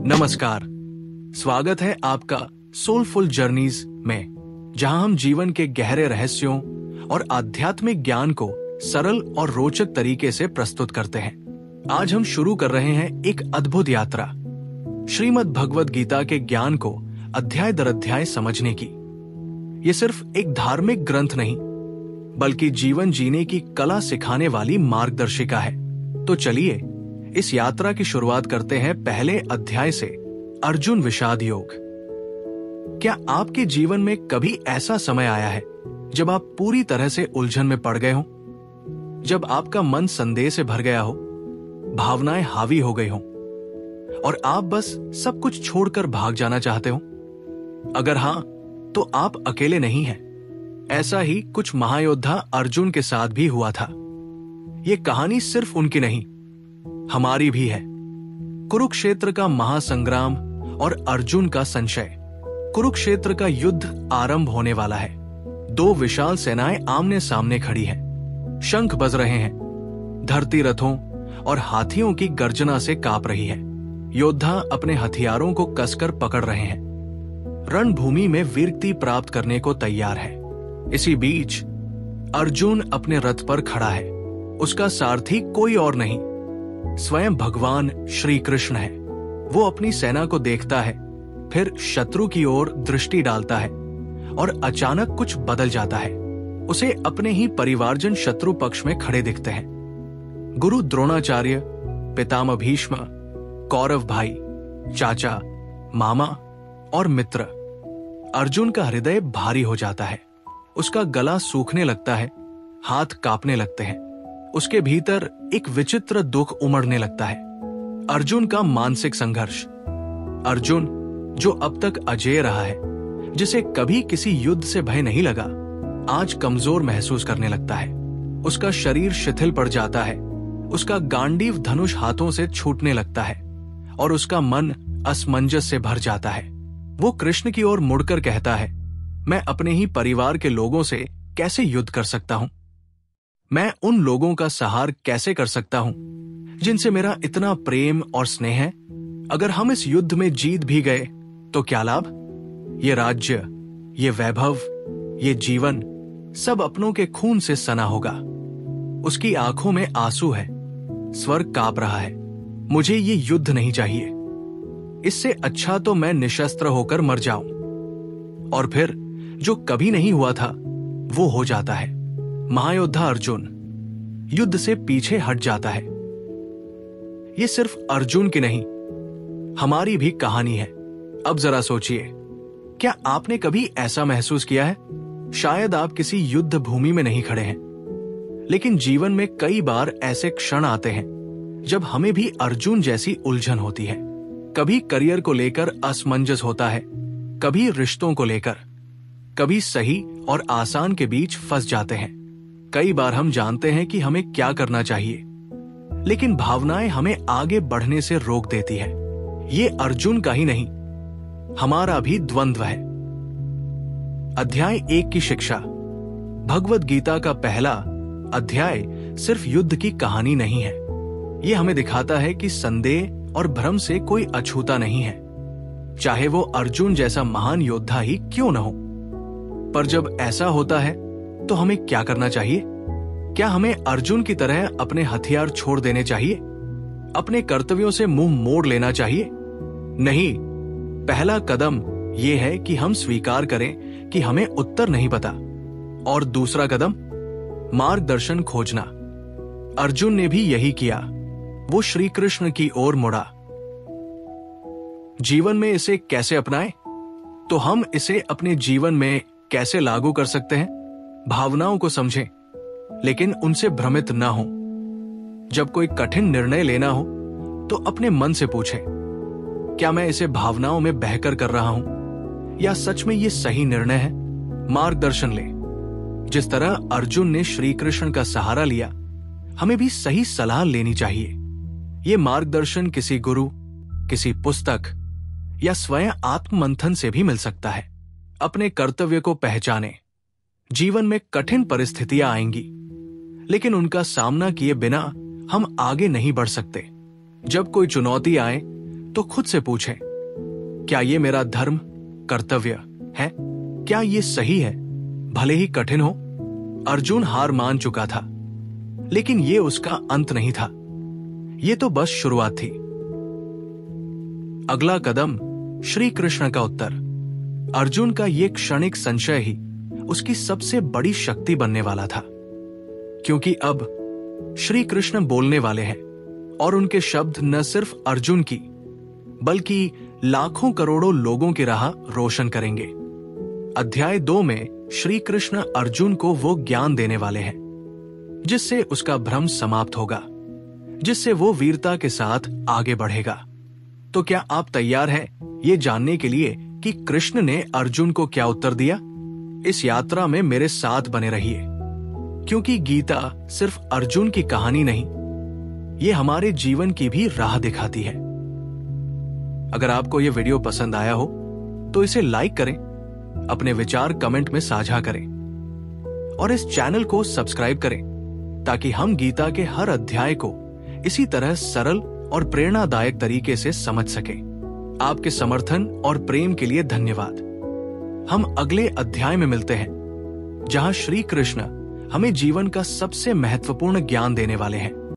नमस्कार। स्वागत है आपका सोलफुल जर्नीज में, जहां हम जीवन के गहरे रहस्यों और आध्यात्मिक ज्ञान को सरल और रोचक तरीके से प्रस्तुत करते हैं। आज हम शुरू कर रहे हैं एक अद्भुत यात्रा, श्रीमद् भगवद गीता के ज्ञान को अध्याय दर अध्याय समझने की। ये सिर्फ एक धार्मिक ग्रंथ नहीं, बल्कि जीवन जीने की कला सिखाने वाली मार्गदर्शिका है। तो चलिए इस यात्रा की शुरुआत करते हैं पहले अध्याय से, अर्जुन विषाद योग। क्या आपके जीवन में कभी ऐसा समय आया है जब आप पूरी तरह से उलझन में पड़ गए हो, जब आपका मन संदेह से भर गया हो, भावनाएं हावी हो गई हो और आप बस सब कुछ छोड़कर भाग जाना चाहते हो? अगर हां, तो आप अकेले नहीं हैं। ऐसा ही कुछ महायोद्धा अर्जुन के साथ भी हुआ था। ये कहानी सिर्फ उनकी नहीं, हमारी भी है। कुरुक्षेत्र का महासंग्राम और अर्जुन का संशय। कुरुक्षेत्र का युद्ध आरंभ होने वाला है। दो विशाल सेनाएं आमने सामने खड़ी हैं। शंख बज रहे हैं, धरती रथों और हाथियों की गर्जना से कांप रही है। योद्धा अपने हथियारों को कसकर पकड़ रहे हैं, रणभूमि में वीरती प्राप्त करने को तैयार है। इसी बीच अर्जुन अपने रथ पर खड़ा है। उसका सारथी कोई और नहीं, स्वयं भगवान श्री कृष्ण है। वो अपनी सेना को देखता है, फिर शत्रु की ओर दृष्टि डालता है और अचानक कुछ बदल जाता है। उसे अपने ही परिवारजन शत्रु पक्ष में खड़े दिखते हैं। गुरु द्रोणाचार्य, पितामह भीष्म, कौरव भाई, चाचा, मामा और मित्र। अर्जुन का हृदय भारी हो जाता है। उसका गला सूखने लगता है, हाथ कांपने लगते हैं। उसके भीतर एक विचित्र दुख उमड़ने लगता है। अर्जुन का मानसिक संघर्ष। अर्जुन, जो अब तक अजेय रहा है, जिसे कभी किसी युद्ध से भय नहीं लगा, आज कमजोर महसूस करने लगता है। उसका शरीर शिथिल पड़ जाता है। उसका गांडीव धनुष हाथों से छूटने लगता है और उसका मन असमंजस से भर जाता है। वो कृष्ण की ओर मुड़कर कहता है, मैं अपने ही परिवार के लोगों से कैसे युद्ध कर सकता हूं? मैं उन लोगों का सहार कैसे कर सकता हूं जिनसे मेरा इतना प्रेम और स्नेह है? अगर हम इस युद्ध में जीत भी गए तो क्या लाभ? ये राज्य, ये वैभव, ये जीवन सब अपनों के खून से सना होगा। उसकी आंखों में आंसू है, स्वर कांप रहा है। मुझे ये युद्ध नहीं चाहिए। इससे अच्छा तो मैं निशस्त्र होकर मर जाऊं। और फिर जो कभी नहीं हुआ था वो हो जाता है। महायोद्धा अर्जुन युद्ध से पीछे हट जाता है। ये सिर्फ अर्जुन की नहीं, हमारी भी कहानी है। अब जरा सोचिए, क्या आपने कभी ऐसा महसूस किया है? शायद आप किसी युद्ध भूमि में नहीं खड़े हैं, लेकिन जीवन में कई बार ऐसे क्षण आते हैं जब हमें भी अर्जुन जैसी उलझन होती है। कभी करियर को लेकर असमंजस होता है, कभी रिश्तों को लेकर, कभी सही और आसान के बीच फंस जाते हैं। कई बार हम जानते हैं कि हमें क्या करना चाहिए, लेकिन भावनाएं हमें आगे बढ़ने से रोक देती है। ये अर्जुन का ही नहीं, हमारा भी द्वंद्व है। अध्याय 1 की शिक्षा। भगवद गीता का पहला अध्याय सिर्फ युद्ध की कहानी नहीं है। ये हमें दिखाता है कि संदेह और भ्रम से कोई अछूता नहीं है, चाहे वो अर्जुन जैसा महान योद्धा ही क्यों न हो। पर जब ऐसा होता है तो हमें क्या करना चाहिए? क्या हमें अर्जुन की तरह अपने हथियार छोड़ देने चाहिए? अपने कर्तव्यों से मुंह मोड़ लेना चाहिए? नहीं। पहला कदम यह है कि हम स्वीकार करें कि हमें उत्तर नहीं पता। और दूसरा कदम, मार्गदर्शन खोजना। अर्जुन ने भी यही किया। वो श्री कृष्ण की ओर मुड़ा। जीवन में इसे कैसे अपनाएं? तो हम इसे अपने जीवन में कैसे लागू कर सकते हैं? भावनाओं को समझें, लेकिन उनसे भ्रमित ना हो। जब कोई कठिन निर्णय लेना हो तो अपने मन से पूछें, क्या मैं इसे भावनाओं में बहकर कर रहा हूं या सच में ये सही निर्णय है? मार्गदर्शन ले। जिस तरह अर्जुन ने श्री कृष्ण का सहारा लिया, हमें भी सही सलाह लेनी चाहिए। ये मार्गदर्शन किसी गुरु, किसी पुस्तक या स्वयं आत्ममंथन से भी मिल सकता है। अपने कर्तव्य को पहचानें। जीवन में कठिन परिस्थितियां आएंगी, लेकिन उनका सामना किए बिना हम आगे नहीं बढ़ सकते। जब कोई चुनौती आए तो खुद से पूछें, क्या ये मेरा धर्म, कर्तव्य है? क्या ये सही है, भले ही कठिन हो? अर्जुन हार मान चुका था, लेकिन ये उसका अंत नहीं था। ये तो बस शुरुआत थी। अगला कदम, श्री कृष्ण का उत्तर। अर्जुन का ये क्षणिक संशय ही उसकी सबसे बड़ी शक्ति बनने वाला था, क्योंकि अब श्री कृष्ण बोलने वाले हैं और उनके शब्द न सिर्फ अर्जुन की बल्कि लाखों करोड़ों लोगों की राह रोशन करेंगे। अध्याय 2 में श्री कृष्ण अर्जुन को वो ज्ञान देने वाले हैं जिससे उसका भ्रम समाप्त होगा, जिससे वो वीरता के साथ आगे बढ़ेगा। तो क्या आप तैयार हैं ये जानने के लिए कि कृष्ण ने अर्जुन को क्या उत्तर दिया? इस यात्रा में मेरे साथ बने रहिए, क्योंकि गीता सिर्फ अर्जुन की कहानी नहीं, ये हमारे जीवन की भी राह दिखाती है। अगर आपको ये वीडियो पसंद आया हो तो इसे लाइक करें, अपने विचार कमेंट में साझा करें और इस चैनल को सब्सक्राइब करें ताकि हम गीता के हर अध्याय को इसी तरह सरल और प्रेरणादायक तरीके से समझ सकें। आपके समर्थन और प्रेम के लिए धन्यवाद। हम अगले अध्याय में मिलते हैं, जहां श्री कृष्ण हमें जीवन का सबसे महत्वपूर्ण ज्ञान देने वाले हैं।